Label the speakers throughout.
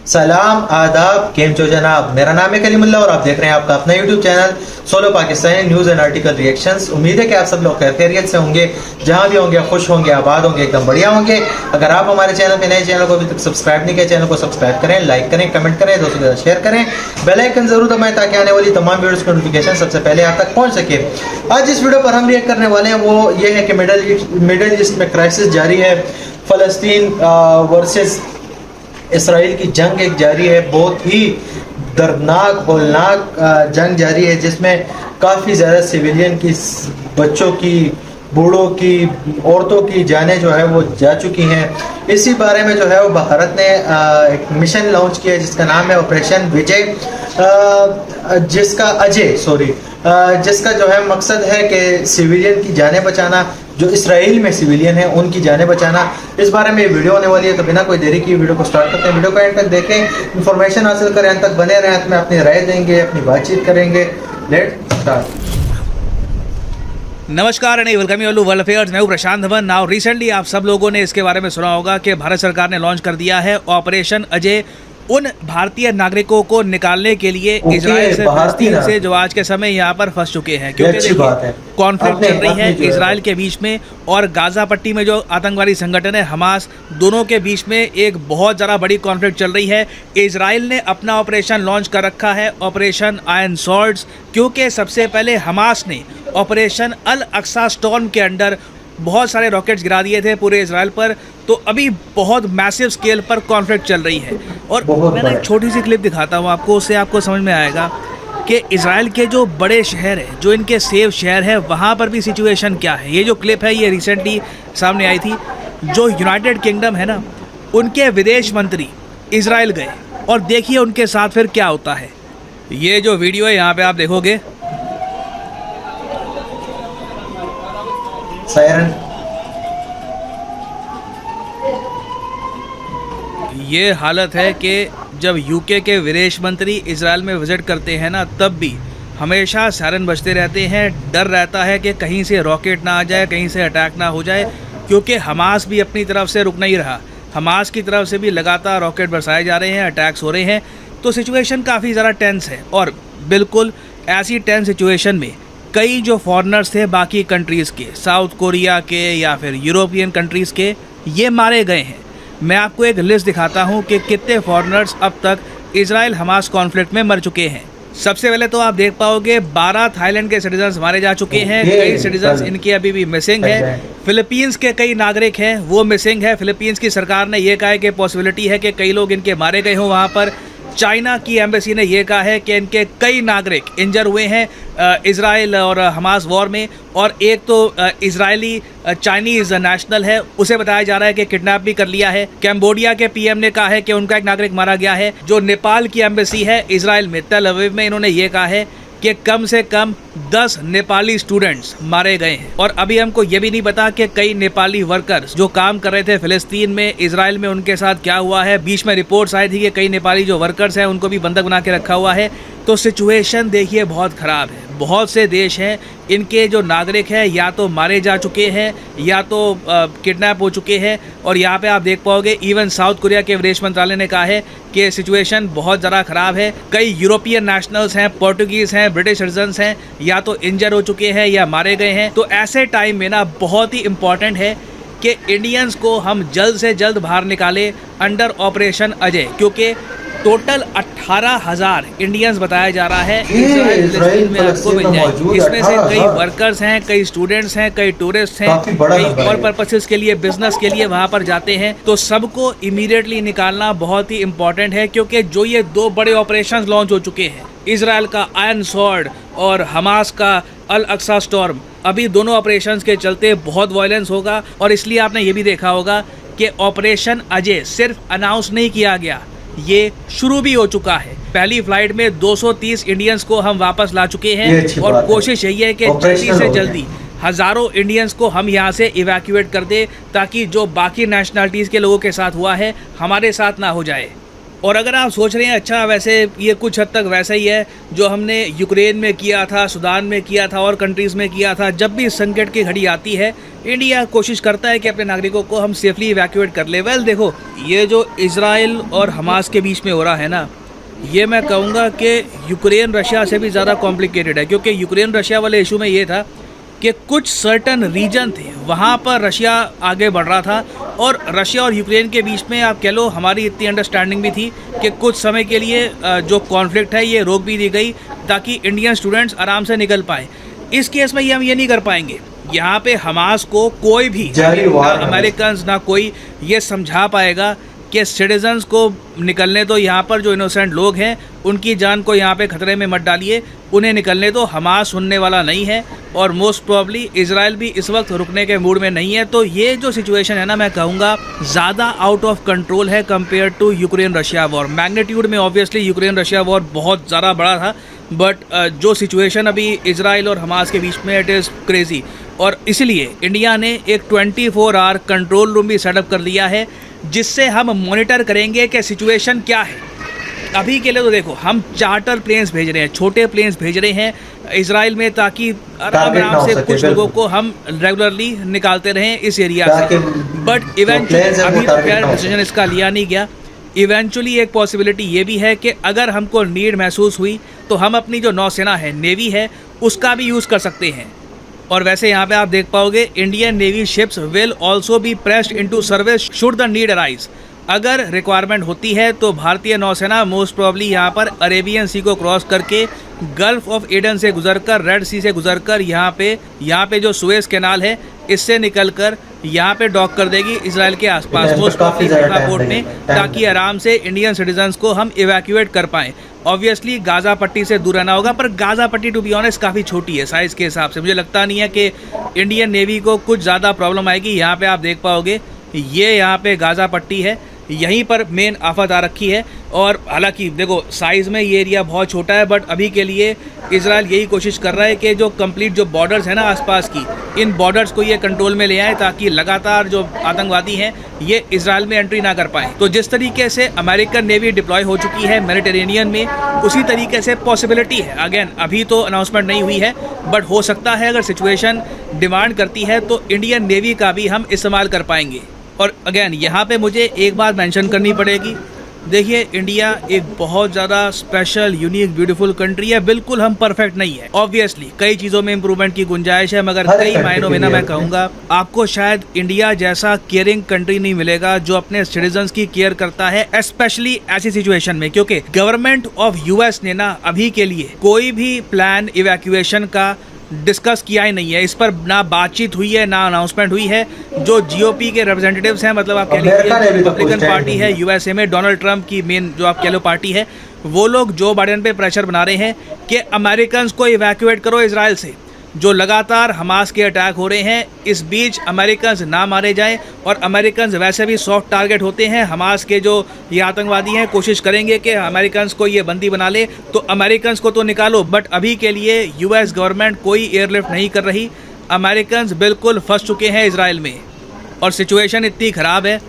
Speaker 1: सलाम आदाब, केम चो जनाब। मेरा नाम है कलीमुल्लाह और आप देख रहे हैं आपका अपना YouTube channel solo Pakistani news and article reactions. उम्मीद है कि आप सब लोग खैरियत से होंगे, जहां भी होंगे खुश होंगे, आबाद होंगे, एकदम बढ़िया होंगे। अगर आप हमारे चैनल पे नए, चैनल को अभी तक सब्सक्राइब नहीं किया, चैनल को सब्सक्राइब करें, लाइक करें, कमेंट करें, दोस्तों के साथ शेयर करें, बेल आइकन जरूर दबाएं ताकि आने वाली तमाम वीडियोस की नोटिफिकेशन सबसे पहले आप तक पहुंच सके। आज जिस वीडियो पर हम रिएक्ट करने वाले हैं वो ये है कि मिडल ईस्ट में क्राइसिस जारी है। फ़लस्तीन वर्सेस इसराइल की जंग एक जारी है, बहुत ही दर्दनाक होलनाक जंग जारी है, जिसमें काफ़ी ज़्यादा सिविलियन की, बच्चों की, बूढ़ों की, औरतों की जानें जो है वो जा चुकी हैं। इसी बारे में जो है वो भारत ने एक मिशन लॉन्च किया जिसका नाम है ऑपरेशन विजय, जिसका जो है मकसद है कि सिविलियन की जानें बचाना, जो इसराइल में सिविलियन है उनकी जानें बचाना। इस बारे में वीडियो होने वाली है, तो बिना कोई देरी की वीडियो को स्टार्ट करते हैं। वीडियो को एंड तक देखें, इंफॉर्मेशन हासिल करें, अंत तक बने रहें, में अपनी राय देंगे, अपनी बातचीत करेंगे। Let's start.
Speaker 2: नमस्कार and welcome you all to world affairs. मैं हूं प्रशांत धवन। नाउ रिसेंटली आप सब लोगों ने इसके बारे में सुना होगा कि भारत सरकार ने लॉन्च कर दिया है ऑपरेशन अजय, उन भारतीय नागरिकों को निकालने के लिए इजराइल से, फलस्तीन से, जो आज के समय यहाँ पर फंस चुके हैं, क्योंकि कॉन्फ्लिक्ट चल रही है इजराइल के बीच में और गाजा पट्टी में जो आतंकवादी संगठन है हमास, दोनों के बीच में एक बहुत ज़्यादा बड़ी कॉन्फ्लिक्ट चल रही है। इजराइल ने अपना ऑपरेशन लॉन्च कर रखा है, ऑपरेशन आयरन स्वॉर्ड्स, क्योंकि सबसे पहले हमास ने ऑपरेशन अल अक्सा स्टॉर्म के अंडर बहुत सारे रॉकेट्स गिरा दिए थे पूरे इजराइल पर। तो अभी बहुत मैसिव स्केल पर कॉन्फ्लिक्ट चल रही है। और मैं ना एक छोटी सी क्लिप दिखाता हूँ आपको, उससे आपको समझ में आएगा कि इजराइल के जो बड़े शहर हैं, जो इनके सेफ शहर हैं, वहाँ पर भी सिचुएशन क्या है। ये जो क्लिप है ये रिसेंटली सामने आई थी। जो यूनाइटेड किंगडम है ना, उनके विदेश मंत्री इजराइल गए और देखिए उनके साथ फिर क्या होता है। ये जो वीडियो है यहाँ पे आप देखोगे, ये हालत है कि जब यूके के विदेश मंत्री इजराइल में विजिट करते हैं ना, तब भी हमेशा सायरन बजते रहते हैं। डर रहता है कि कहीं से रॉकेट ना आ जाए, कहीं से अटैक ना हो जाए, क्योंकि हमास भी अपनी तरफ से रुक नहीं रहा। हमास की तरफ से भी लगातार रॉकेट बरसाए जा रहे हैं, अटैक्स हो रहे हैं। तो सिचुएशन काफ़ी ज़्यादा टेंस है। और बिल्कुल ऐसी टेंस सिचुएशन में कई जो फॉरेनर्स थे बाकी कंट्रीज़ के, साउथ कोरिया के या फिर यूरोपियन कंट्रीज़ के, ये मारे गए हैं। मैं आपको एक लिस्ट दिखाता हूं कि कितने फॉरेनर्स अब तक इजराइल हमास कॉन्फ्लिक्ट में मर चुके हैं। सबसे पहले तो आप देख पाओगे 12 थाईलैंड के सिटीजन्स मारे जा चुके हैं। कई सिटीजन्स इनके अभी भी मिसिंग है। फिलीपींस के कई नागरिक हैं वो मिसिंग है। फिलीपींस की सरकार ने यह कहा है कि पॉसिबिलिटी है कि कई लोग इनके मारे गए हों वहाँ पर। चाइना की एम्बेसी ने यह कहा है कि इनके कई नागरिक इंजर हुए हैं इजराइल और हमास वॉर में। और एक तो इजरायली चाइनीज़ नेशनल है, उसे बताया जा रहा है कि किडनैप भी कर लिया है। कैम्बोडिया के पीएम ने कहा है कि उनका एक नागरिक मारा गया है। जो नेपाल की एम्बेसी है इजराइल में, तेल अवीव में, इन्होंने ये कहा है कि कम से कम 10 नेपाली स्टूडेंट्स मारे गए हैं। और अभी हमको ये भी नहीं पता कि कई नेपाली वर्कर्स जो काम कर रहे थे फ़लस्तीन में, इजराइल में, उनके साथ क्या हुआ है। बीच में रिपोर्ट्स आई थी कि कई नेपाली जो वर्कर्स हैं उनको भी बंधक बना के रखा हुआ है। तो सिचुएशन देखिए बहुत ख़राब है। बहुत से देश हैं, इनके जो नागरिक हैं या तो मारे जा चुके हैं या तो किडनैप हो चुके हैं। और यहाँ पे आप देख पाओगे इवन साउथ कोरिया के विदेश मंत्रालय ने कहा है कि सिचुएशन बहुत ज़्यादा ख़राब है। कई यूरोपियन नेशनल्स हैं, पोर्टुगीज़ हैं, ब्रिटिश सिटीजन्स हैं, या तो इंजर हो चुके हैं या मारे गए हैं। तो ऐसे टाइम में ना बहुत ही इम्पॉर्टेंट है कि इंडियंस को हम जल्द से जल्द बाहर निकालें अंडर ऑपरेशन अजय, क्योंकि टोटल 18,000 इंडियंस बताया जा रहा है इजराइल में आपको मिल जाए। इसमें से कई वर्कर्स हैं, कई स्टूडेंट्स हैं, कई टूरिस्ट हैं, कई और पर्पसेस के लिए, बिजनेस के लिए वहां पर जाते हैं। तो सबको इमीडिएटली निकालना बहुत ही इम्पोर्टेंट है, क्योंकि जो ये 2 बड़े ऑपरेशंस लॉन्च हो चुके हैं, इजराइल का आयरन स्वॉर्ड और हमास का अल अक्सा स्टॉर्म, अभी दोनों ऑपरेशंस के चलते बहुत वायलेंस होगा। और इसलिए आपने ये भी देखा होगा कि ऑपरेशन अजय सिर्फ अनाउंस नहीं किया गया, ये शुरू भी हो चुका है। पहली फ्लाइट में 230 इंडियंस को हम वापस ला चुके हैं और कोशिश यही है कि जल्दी से जल्दी हज़ारों इंडियंस को हम यहाँ से इवैक्यूएट कर दे, ताकि जो बाकी नेशनलिटीज़ के लोगों के साथ हुआ है हमारे साथ ना हो जाए। और अगर आप सोच रहे हैं अच्छा वैसे ये कुछ हद तक वैसा ही है जो हमने यूक्रेन में किया था, सूडान में किया था और कंट्रीज़ में किया था, जब भी संकट की घड़ी आती है इंडिया कोशिश करता है कि अपने नागरिकों को हम सेफली इवैक्यूएट कर ले। वेल देखो, ये जो इजराइल और हमास के बीच में हो रहा है ना, ये मैं कहूँगा कि यूक्रेन रशिया से भी ज़्यादा कॉम्प्लिकेटेड है, क्योंकि यूक्रेन रशिया वाले इशू में ये था कि कुछ सर्टन रीजन थे वहाँ पर रशिया आगे बढ़ रहा था और रशिया और यूक्रेन के बीच में आप कह लो हमारी इतनी अंडरस्टैंडिंग भी थी कि कुछ समय के लिए जो कॉन्फ्लिक्ट है ये रोक भी दी गई ताकि इंडियन स्टूडेंट्स आराम से निकल पाएँ। इस केस में ये हम ये नहीं कर पाएंगे, यहाँ पे हमास को कोई भी ना अमेरिकन ना कोई ये समझा पाएगा कि सिटीजन्स को निकलने दो, यहाँ पर जो इनोसेंट लोग हैं उनकी जान को यहाँ पे खतरे में मत डालिए, उन्हें निकलने दो। हमास सुनने वाला नहीं है और मोस्ट प्रॉब्ली इजराइल भी इस वक्त रुकने के मूड में नहीं है। तो ये जो सिचुएशन है ना, मैं कहूँगा ज़्यादा आउट ऑफ कंट्रोल है compare to Ukraine Russia war. Magnitude में ऑब्वियसली यूक्रेन रशिया वॉर बहुत ज़्यादा बड़ा था, बट जो सिचुएशन अभी इजराइल और हमास के बीच में इट इज़ क्रेजी। और इसलिए इंडिया ने एक 24 आवर कंट्रोल रूम भी सेटअप कर लिया है जिससे हम मॉनिटर करेंगे कि सिचुएशन क्या है। अभी के लिए तो देखो हम चार्टर प्लेन्स भेज रहे हैं, छोटे प्लेन्स भेज रहे हैं इजराइल में ताकि आराम से कुछ लोगों को हम रेगुलरली निकालते रहें इस एरिया से। बट इवेंचुअली अभी तो खैर डिसीजन इसका लिया नहीं गया। इवेंचुअली एक पॉसिबिलिटी ये भी है कि अगर हमको नीड महसूस हुई तो हम अपनी जो नौसेना है, नेवी है, उसका भी यूज़ कर सकते हैं। और वैसे यहाँ पे आप देख पाओगे Indian navy ships will also be pressed into service should the need arise. अगर रिक्वायरमेंट होती है तो भारतीय नौसेना मोस्ट प्रॉब्ली यहाँ पर अरेबियन सी को क्रॉस करके गल्फ ऑफ एडन से गुजरकर, रेड सी से गुजरकर यहाँ पे जो सुएज कैनाल है इससे निकलकर यहाँ पे डॉक कर देगी इसराइल के आसपास मोस्ट प्रॉब्ली पोर्ट में, ताकि आराम से इंडियन सिटीजन्स को हम इवैक्यूएट कर पाएँ। ऑब्वियसली गाज़ा पट्टी से दूर रहना होगा, पर गाज़ा पट्टी टू बी ऑनेस्ट काफ़ी छोटी है साइज़ के हिसाब से। मुझे लगता नहीं है कि इंडियन नेवी को कुछ ज़्यादा प्रॉब्लम आएगी। यहाँ पे आप देख पाओगे ये यहाँ पे गाज़ा पट्टी है, यहीं पर मेन आफत आ रखी है। और हालांकि देखो साइज़ में ये एरिया बहुत छोटा है, बट अभी के लिए इजराइल यही कोशिश कर रहा है कि जो कंप्लीट जो बॉर्डर्स है ना आसपास की, इन बॉर्डर्स को ये कंट्रोल में ले आए ताकि लगातार जो आतंकवादी हैं ये इजराइल में एंट्री ना कर पाएँ। तो जिस तरीके से अमेरिकन नेवी डिप्लॉय हो चुकी है मेडिटेरेनियन में, उसी तरीके से पॉसिबिलिटी है। अगेन अभी तो अनाउंसमेंट नहीं हुई है, बट हो सकता है अगर सिचुएशन डिमांड करती है तो इंडियन नेवी का भी हम इस्तेमाल कर पाएंगे। और अगेन यहाँ पे मुझे एक बात मेंशन करनी पड़ेगी, देखिए इंडिया एक बहुत ज़्यादा स्पेशल, यूनिक, ब्यूटीफुल कंट्री है। बिल्कुल हम परफेक्ट नहीं है, ऑब्वियसली कई चीज़ों में इम्प्रूवमेंट की गुंजाइश है, मगर कई मायनों में ना मैं कहूँगा आपको शायद इंडिया जैसा केयरिंग कंट्री नहीं मिलेगा जो अपने सिटीजन्स की केयर करता है, स्पेशली ऐसी सिचुएशन में। क्योंकि गवर्नमेंट ऑफ यूएस ने ना अभी के लिए कोई भी प्लान इवैक्यूएशन का डिस्कस किया ही नहीं है। इस पर ना बातचीत हुई है, ना अनाउंसमेंट हुई है। जो जीओपी के रिप्रेजेंटेटिव्स हैं, मतलब आप कह लीजिए रिपब्लिकन पार्टी है यूएसए में, डोनाल्ड ट्रंप की मेन जो आप कह लो पार्टी है, वो लोग जो बाइडेन पे प्रेशर बना रहे हैं कि अमेरिकन को इवैक्यूएट करो इजराइल से। जो लगातार हमास के अटैक हो रहे हैं, इस बीच अमेरिकन ना मारे जाएं, और अमेरिकन वैसे भी सॉफ्ट टारगेट होते हैं। हमास के जो ये आतंकवादी हैं कोशिश करेंगे कि अमेरिकन को ये बंदी बना ले, तो अमेरिकन को तो निकालो, बट अभी के लिए यूएस गवर्नमेंट कोई एयरलिफ्ट नहीं कर रही। अमेरिकन बिल्कुल फंस चुके हैं इजराइल में, और सिचुएशन इतनी ख़राब है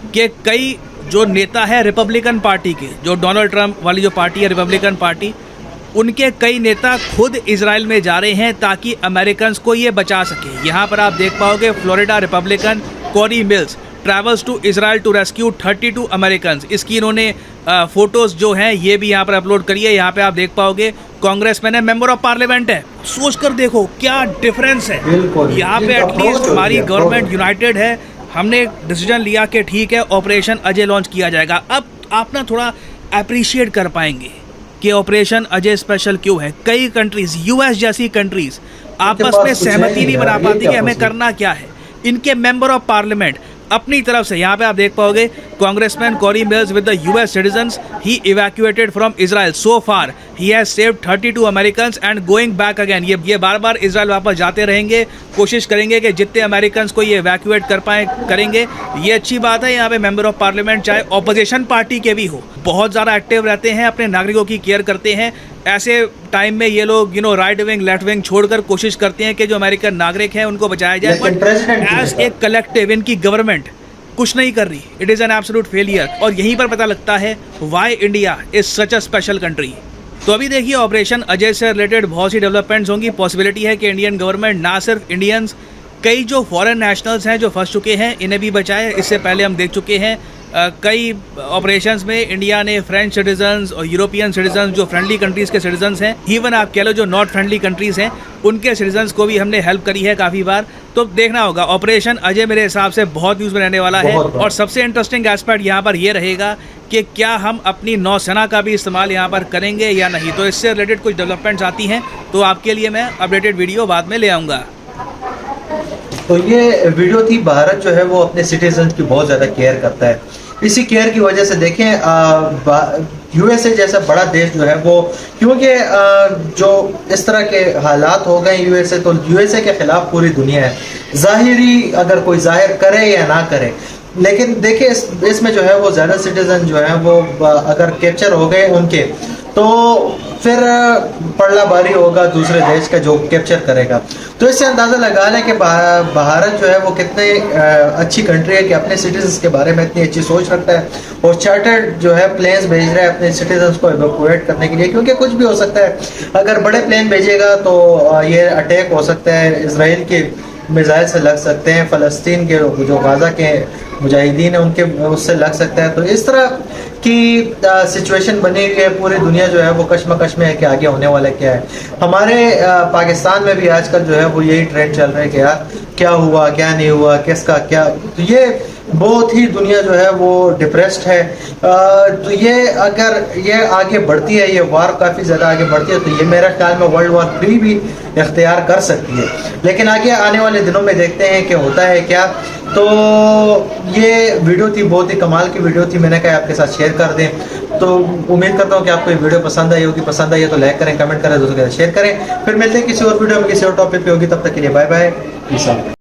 Speaker 2: कि कई जो नेता है रिपब्लिकन पार्टी के, जो डोनाल्ड ट्रंप वाली जो पार्टी है रिपब्लिकन पार्टी, उनके कई नेता खुद इजराइल में जा रहे हैं ताकि अमेरिकन को ये बचा सके। यहाँ पर आप देख पाओगे Florida Republican Corey Mills travels to Israel to rescue 32 American. इसकी इन्होंने फोटोज़ जो हैं ये भी यहाँ पर अपलोड करी है। यहाँ पे आप देख पाओगे कांग्रेसमैन है, मेंबर ऑफ पार्लियामेंट है। सोच कर देखो क्या डिफरेंस है। यहाँ पे एटलीस्ट हमारी गवर्नमेंट यूनाइटेड है। हमने डिसीजन लिया कि ठीक है ऑपरेशन अजय लॉन्च किया जाएगा। अब आप ना थोड़ा अप्रिशिएट कर पाएंगे कि ऑपरेशन अजय स्पेशल क्यों है। कई कंट्रीज, यूएस जैसी कंट्रीज आपस में सहमति नहीं बना पाती कि हमें करना क्या है। इनके मेंबर ऑफ पार्लियामेंट अपनी तरफ से, यहाँ पे आप देख पाओगे congressman Corey Mills with the US citizens, he evacuated from Israel. So far he has saved 32 American and going back again. ये बार बार इजराइल वापस जाते रहेंगे, कोशिश करेंगे कि जितने अमेरिकन को ये इवैक्यूएट कर पाए करेंगे। ये अच्छी बात है। यहाँ पे मेंबर ऑफ पार्लियामेंट चाहे ऑपोजिशन पार्टी के भी हो, बहुत ज़्यादा एक्टिव रहते हैं, अपने नागरिकों की केयर करते हैं। ऐसे टाइम में ये लोग राइट विंग लेफ्ट विंग छोड़कर कोशिश करते हैं कि जो अमेरिकन नागरिक हैं उनको बचाया जाए। बट एज ए कलेक्टिव इनकी गवर्नमेंट कुछ नहीं कर रही, it is an absolute failure. और यहीं पर पता लगता है why India is such a special country. तो अभी देखिए ऑपरेशन अजय से रिलेटेड बहुत सी डेवलपमेंट्स होंगी। पॉसिबिलिटी है कि इंडियन गवर्नमेंट ना सिर्फ इंडियंस, कई जो फॉरेन नेशनल्स हैं जो फंस चुके हैं इन्हें भी बचाए। इससे पहले हम देख चुके हैं कई ऑपरेशंस में इंडिया ने फ्रेंच सिटीजन्स और यूरोपियन सिटीजन्स जो फ्रेंडली कंट्रीज़ के सिटीजन्स हैं, इवन आप कह लो जो नॉट फ्रेंडली कंट्रीज़ हैं, उनके सिटीजन्स को भी हमने हेल्प करी है काफ़ी बार। तो देखना होगा, ऑपरेशन अजय मेरे हिसाब से बहुत न्यूज़ में रहने वाला है। और सबसे इंटरेस्टिंग एस्पेक्ट यहाँ पर ये रहेगा कि क्या हम अपनी नौसेना का भी इस्तेमाल यहाँ पर करेंगे या नहीं। तो इससे रिलेटेड कुछ डेवलपमेंट्स आती हैं तो आपके लिए मैं अपडेटेड वीडियो बाद में ले आऊँगा।
Speaker 1: तो ये वीडियो थी, भारत जो है वो अपने सिटीजन की बहुत ज़्यादा केयर करता है। इसी केयर की वजह से देखें यूएसए जैसा बड़ा देश जो है वो, क्योंकि जो इस तरह के हालात हो गए यूएसए, तो यूएसए के खिलाफ पूरी दुनिया है। ज़ाहिरी अगर कोई जाहिर करे या ना करे, लेकिन देखिए इसमें जो है वो ज़्यादा सिटीजन जो है वो अगर कैप्चर हो गए उनके, तो फिर पड़ला बारी होगा दूसरे देश का जो कैप्चर करेगा। तो इससे अंदाज़ा लगा लें कि भारत जो है वो कितने अच्छी कंट्री है कि अपने सिटीजन्स के बारे में इतनी अच्छी सोच रखता है और चार्टर्ड जो है प्लेन्स भेज रहा है अपने सिटीजन्स को एवैक्यूएट करने के लिए, क्योंकि कुछ भी हो सकता है। अगर बड़े प्लेन भेजेगा तो ये अटैक हो सकता है, इसराइल के मिसाइल से लग सकते हैं, फ़लस्तीन के जो गाज़ा के मुजाहिदीन है उनके उससे लग सकता है। तो इस तरह की सिचुएशन बनी हुई है, पूरी दुनिया जो है वो कश्मकश में है कि आगे होने वाला क्या है। हमारे पाकिस्तान में भी आजकल जो है वो यही ट्रेंड चल रहा है कि यार क्या हुआ क्या नहीं हुआ, किसका क्या। तो ये बहुत ही दुनिया जो है वो डिप्रेस्ड है। तो ये अगर ये आगे बढ़ती है, ये वार काफ़ी ज़्यादा आगे बढ़ती है, तो ये मेरा ख्याल में वर्ल्ड वॉर 3 भी इख्तियार कर सकती है। लेकिन आगे आने वाले दिनों में देखते हैं कि होता है क्या। तो ये वीडियो थी, बहुत ही कमाल की वीडियो थी, मैंने कहा आपके साथ शेयर कर दें। तो उम्मीद करता हूँ कि आपको ये वीडियो पसंद आई होगी। पसंद आई है तो लाइक करें, कमेंट करें, दोस्तों के साथ शेयर करें। फिर मिलते हैं किसी और वीडियो में किसी और टॉपिक पे होगी। तब तक के लिए बाय बाय, पीस आउट।